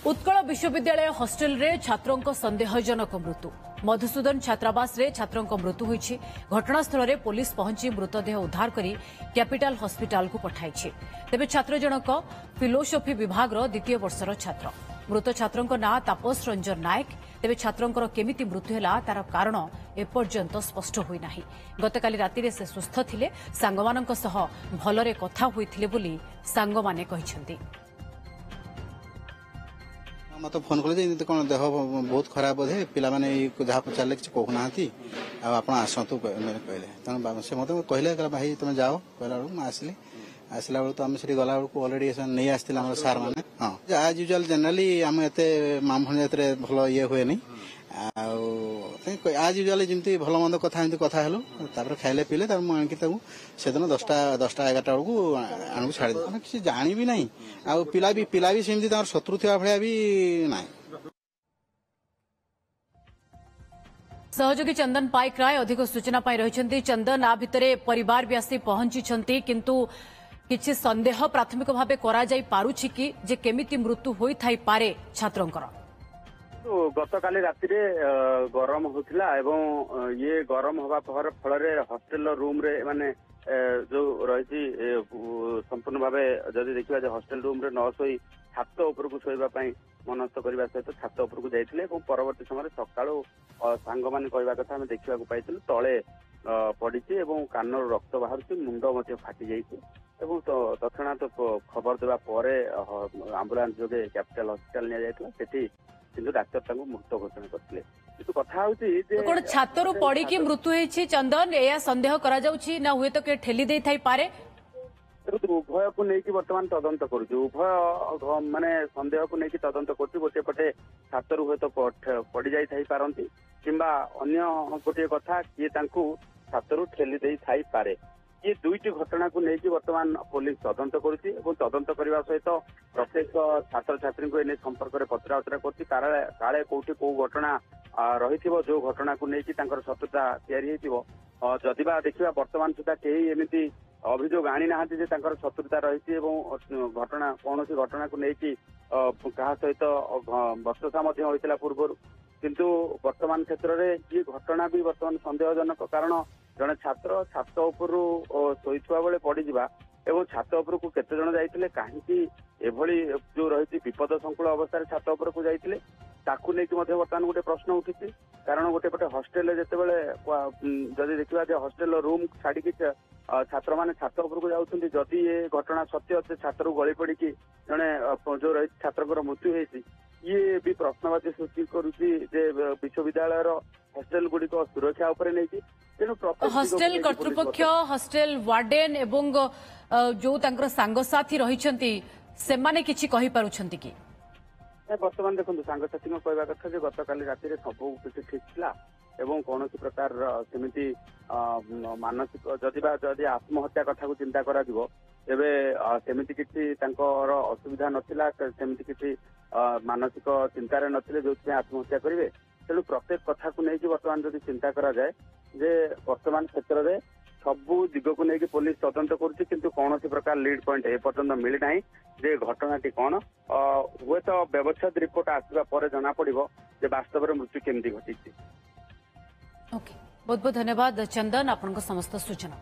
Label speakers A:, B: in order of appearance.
A: उत्कल विश्वविद्यालय हॉस्टेल रे छात्रों संदेहजनक मृत्यु मधुसूदन छात्रावास रे छात्रों मृत्यु होईछि। घटनास्थल रे पुलिस पहुंची मृतदेह उद्धार करी कैपिटल हॉस्पिटल को पठाइछि। तेबे छात्र जनक फिलोसफी विभाग रो द्वितीय वर्षर छात्र। मृत छात्रों नाँ तापस रंजन नायक। तेबे छात्रों केमिति मृत्यु होला तार कारण एपर्यंत स्पष्ट होई नाही। गतकाली राति से सुस्थ थिले, सांगमानक सह भलरे कथा होइथिले बोली सांगमाने कहिसेंती।
B: मत फोन कले कौन देह बहुत खराब बोधे पिला माने जहाँ पचारे कि कहूना आप आसतु कहले से मत कहले भाई तुम जाओ कहला बेलू मुझे आसला बेलू तो आम से गला बेलू अलरेडी नहीं आसार सार मैंने हाँ आज यूजुआल जेनेराली आम एत मामू जात भल ये हुए नहीं आज यूजुआली जमी भल मंद कथा कथा हेलु खाइले पीले मुझे से दिन 10टा 11टा बेलू आण छाड़ी दे किसी जानी भी नहीं आ पिला भी सेमती शत्रु थी भाया भी ना।
A: सहयोगी चंदन पाइक राय अधिक सूचना पाई रही। चंदन आ भितर परिवार भी आसी पहुंची किंतु किछि संदेह प्राथमिक भाव करा जाई पारुछि कि जे केमिति मृत्यु होई थाई पारे छात्रंकर।
C: गतकाली राति गरम होता ये गरम हवा फल हॉस्टेल रूम रे माने जो रही संपूर्ण भाव जदि देखा हॉस्टेल रूम रे न शोई छात उपर को शोवाई मनस्थ करने सहित छात उपर को जाते परवर्ती समय सका सांग मान कहवा कथा आम देखा पाई तले पड़ी कान रक्त बाहर मुंड फाटी जाइए तत्क्षणात खबर देवा आंबुलांस जोगे कैपिटल हॉस्पिटल नि किंतु डाक्तर मृत घोषणा करते
A: कौन छातर पड़ी मृत्यु होती चंदन या संदेह करा जाउछि ना हुए तो के ठेली दे थाई पारे।
C: उभय को लेकिन बर्तमान तदंत करुच्छे उभय माने संदेह को लेकिन तदंत कर गोटे पटे छातर हुए तो पड़ जाई पारती किंबा अन्य गोटे कथा किए छातर ठेली दे थाई पारे। ये दुईटी घटना को लेकिन बर्तमान पुलिस तदंत करुच्ची तदंत करने सहित प्रत्येक छात्र छात्री को एने संपर्क में पचरा उचरा काले कौटी कौ घटना रही जो घटना को लेकिन शत्रुता जदिबा देखा बर्तमान सुधा कहीं एमती अभियोग आनी ना शत्रुता रही घटना कौन घटना को लेकिन क्या सहित बचसा होता पूर्व किंतु वर्तमान क्षेत्र में ये घटना भी बर्तमान संदेहजनक कारण जड़े छात्र छात उपर शोवा बेले पड़जा एवं छात उपर को केते जन जाइए कहीं एभली जो रही विपद संकुल अवस्था छात उपर को जाइए ताकू लेकिन बर्तमान गोटे प्रश्न उठी कारण गोटे पटे हॉस्टेल जितेबाला जदि देखा हॉस्टेल रूम छाड़ी छात्र मैंने छात उपर को जाऊँच जदि ये घटना सत्य अच्छे छात्र गली पड़ी जड़े जो रही छात्र मृत्यु होती ये भी प्रश्नवाची सृष्टि करुच्ची विश्वविद्यालय हॉस्टेल गुड़िक सुरक्षा उपर नहीं
A: हॉस्टेल कर्तृपक्ष हॉस्टेल वार्डेन एवं जो तांकर सांगसाथी रहिछंती सेमाने किछि कहि पारुछंती कि
C: बर्तमान देखो सांगसाथी कहवा कथा जे गतकाली राति सब किसी ठीक थिला एवं कौन प्रकार सेमिति मानसिक जदि आत्महत्या कथा को चिंता करा दिबो एबे सेमिति किछि तांकर असुविधा नथिला सेमिति किछि मानसिक चिंतारे नथिले जो आत्महत्या करिवे तेणु प्रत्येक कथा को लेकिन बर्तमान जब चिंता करा जाए जे वर्तमान क्षेत्र में सबू दिग को लेकिन पुलिस तदंत करुच्ची किंतु कौन प्रकार लीड पॉइंट एपर्यंत मिली ना जे घटनाटी कौन हुए तो व्यवच्छेद रिपोर्ट आसवा पर जना पड़ो जे वास्तव में मृत्यु केमती घटी।
A: बहुत बहुत धन्यवाद चंदन आपन समस्त सूचना।